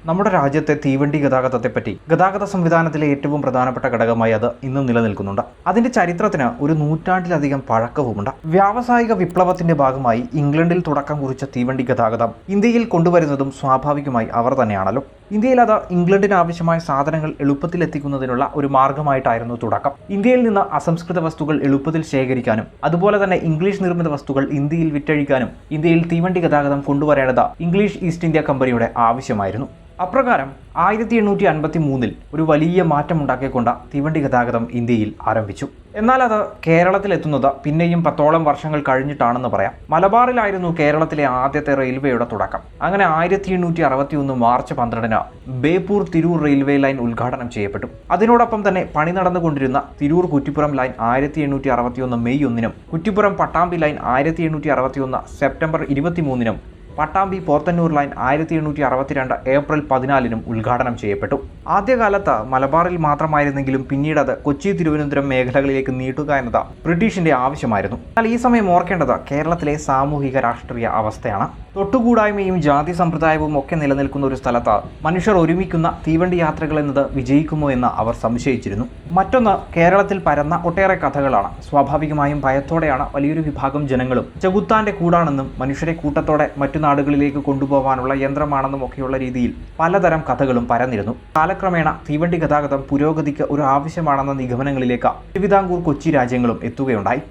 നമ്മുടെ രാജ്യത്തെ തീവണ്ടി ഗതാഗതത്തെപ്പറ്റി ഗതാഗത സംവിധാനത്തിലെ ഏറ്റവും പ്രധാനപ്പെട്ട ഘടകമായി അത് ഇന്നും നിലനിൽക്കുന്നുണ്ട്. അതിന്റെ ചരിത്രത്തിന് ഒരു നൂറ്റാണ്ടിലധികം പഴക്കവുമുണ്ട്. വ്യാവസായിക വിപ്ലവത്തിന്റെ ഭാഗമായി ഇംഗ്ലണ്ടിൽ തുടക്കം കുറിച്ച തീവണ്ടി ഗതാഗതം ഇന്ത്യയിൽ കൊണ്ടുവരുന്നതും സ്വാഭാവികമായി അവർ തന്നെയാണല്ലോ. ഇന്ത്യയിൽ അത് ഇംഗ്ലണ്ടിന് ആവശ്യമായ സാധനങ്ങൾ എളുപ്പത്തിൽ എത്തിക്കുന്നതിനുള്ള ഒരു മാർഗമായിട്ടായിരുന്നു തുടക്കം. ഇന്ത്യയിൽ നിന്ന് അസംസ്കൃത വസ്തുക്കൾ എളുപ്പത്തിൽ ശേഖരിക്കാനും അതുപോലെ തന്നെ ഇംഗ്ലീഷ് നിർമ്മിത വസ്തുക്കൾ ഇന്ത്യയിൽ വിറ്റഴിക്കാനും ഇന്ത്യയിൽ തീവണ്ടി ഗതാഗതം കൊണ്ടുവരേണ്ടത് ഇംഗ്ലീഷ് ഈസ്റ്റ് ഇന്ത്യ കമ്പനിയുടെ ആവശ്യമായിരുന്നു. അപ്രകാരം 1853 ഒരു വലിയ മാറ്റമുണ്ടാക്കിക്കൊണ്ട് തീവണ്ടി ഗതാഗതം ഇന്ത്യയിൽ ആരംഭിച്ചു. എന്നാൽ അത് കേരളത്തിലെത്തുന്നത് പിന്നെയും 10ഓളം വർഷങ്ങൾ കഴിഞ്ഞിട്ടാണെന്ന് പറയാം. മലബാറിലായിരുന്നു കേരളത്തിലെ ആദ്യത്തെ റെയിൽവേയുടെ തുടക്കം. അങ്ങനെ 1861 March 12 Beypore Tirur railway line ഉദ്ഘാടനം ചെയ്യപ്പെട്ടു. അതിനോടൊപ്പം തന്നെ പണി നടന്നുകൊണ്ടിരുന്ന Tirur Kuttippuram line 1861 May 1 Kuttippuram Pattambi line 1861 September 23 Pattambi Podanur line 1862 April 14 ഉദ്ഘാടനം ചെയ്യപ്പെട്ടു. ആദ്യകാലത്ത് മലബാറിൽ മാത്രമായിരുന്നെങ്കിലും പിന്നീട് അത് കൊച്ചി തിരുവനന്തപുരം മേഖലകളിലേക്ക് നീട്ടുക എന്നത് ബ്രിട്ടീഷിന്റെ ആവശ്യമായിരുന്നു. എന്നാൽ ഈ സമയം ഓർക്കേണ്ടത് കേരളത്തിലെ സാമൂഹിക രാഷ്ട്രീയ അവസ്ഥയാണ്. തൊട്ടുകൂടായ്മയും ജാതി സമ്പ്രദായവും ഒക്കെ നിലനിൽക്കുന്ന ഒരു സ്ഥലത്ത് മനുഷ്യർ ഒരുമിക്കുന്ന തീവണ്ടി യാത്രകൾ എന്നത് വിജയിക്കുമോ എന്ന് അവർ സംശയിച്ചിരുന്നു. മറ്റൊന്ന്, കേരളത്തിൽ പരന്ന ഒട്ടേറെ കഥകളാണ്. സ്വാഭാവികമായും ഭയത്തോടെയാണ് വലിയൊരു വിഭാഗം ജനങ്ങളും ചെകുത്താന്റെ കൂടാണെന്നും മനുഷ്യരെ കൂട്ടത്തോടെ മറ്റു നാടുകളിലേക്ക് കൊണ്ടുപോകാനുള്ള യന്ത്രമാണെന്നും ഒക്കെയുള്ള രീതിയിൽ പലതരം കഥകളും പരന്നിരുന്നു. കാലക്രമേണ തീവണ്ടി ഗതാഗതം പുരോഗതിക്ക് ഒരു ആവശ്യമാണെന്ന നിഗമനങ്ങളിലേക്ക് തിരുവിതാംകൂർ കൊച്ചി രാജ്യങ്ങളും എത്തുകയുണ്ടായി.